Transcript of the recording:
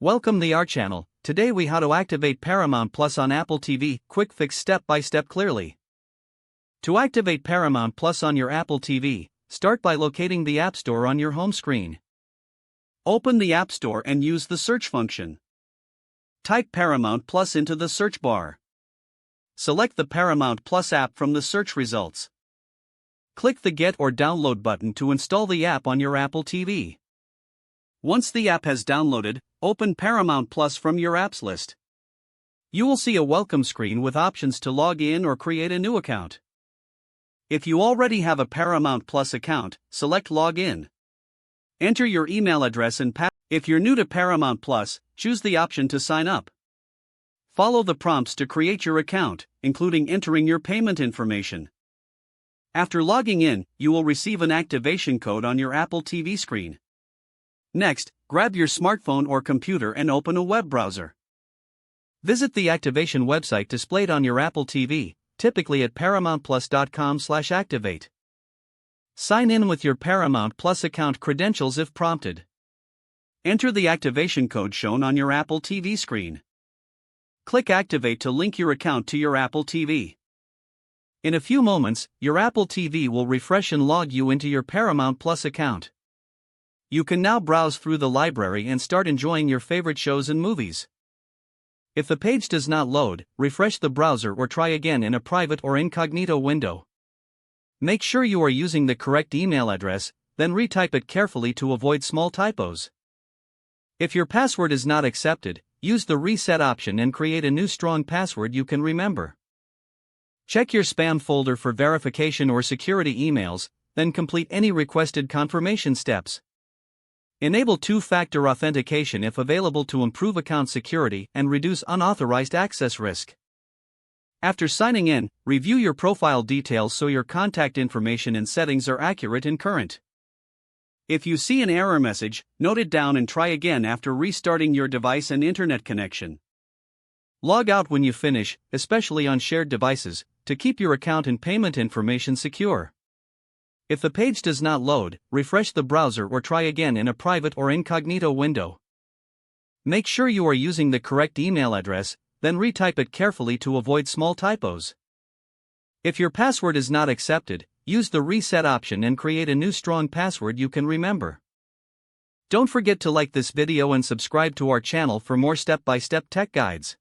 Welcome to our channel. Today we how to activate Paramount Plus on Apple TV, quick fix step by step clearly. To activate Paramount Plus on your Apple TV, start by locating the App Store on your home screen. Open the App Store and use the search function. Type Paramount Plus into the search bar. Select the Paramount Plus app from the search results. Click the Get or Download button to install the app on your Apple TV. Once the app has downloaded, open Paramount Plus from your apps list. You will see a welcome screen with options to log in or create a new account. If you already have a Paramount Plus account, select Login. Enter your email address and password. If you're new to Paramount Plus, choose the option to sign up. Follow the prompts to create your account, including entering your payment information. After logging in, you will receive an activation code on your Apple TV screen. Next, grab your smartphone or computer and open a web browser. Visit the activation website displayed on your Apple TV, typically at paramountplus.com/activate. Sign in with your Paramount Plus account credentials if prompted. Enter the activation code shown on your Apple TV screen. Click Activate to link your account to your Apple TV. In a few moments, your Apple TV will refresh and log you into your Paramount Plus account. You can now browse through the library and start enjoying your favorite shows and movies. If the page does not load, refresh the browser or try again in a private or incognito window. Make sure you are using the correct email address, then retype it carefully to avoid small typos. If your password is not accepted, use the reset option and create a new strong password you can remember. Check your spam folder for verification or security emails, then complete any requested confirmation steps. Enable two-factor authentication if available to improve account security and reduce unauthorized access risk. After signing in, review your profile details so your contact information and settings are accurate and current. If you see an error message, note it down and try again after restarting your device and internet connection. Log out when you finish, especially on shared devices, to keep your account and payment information secure. If the page does not load, refresh the browser or try again in a private or incognito window. Make sure you are using the correct email address, then retype it carefully to avoid small typos. If your password is not accepted, use the reset option and create a new strong password you can remember. Don't forget to like this video and subscribe to our channel for more step-by-step tech guides.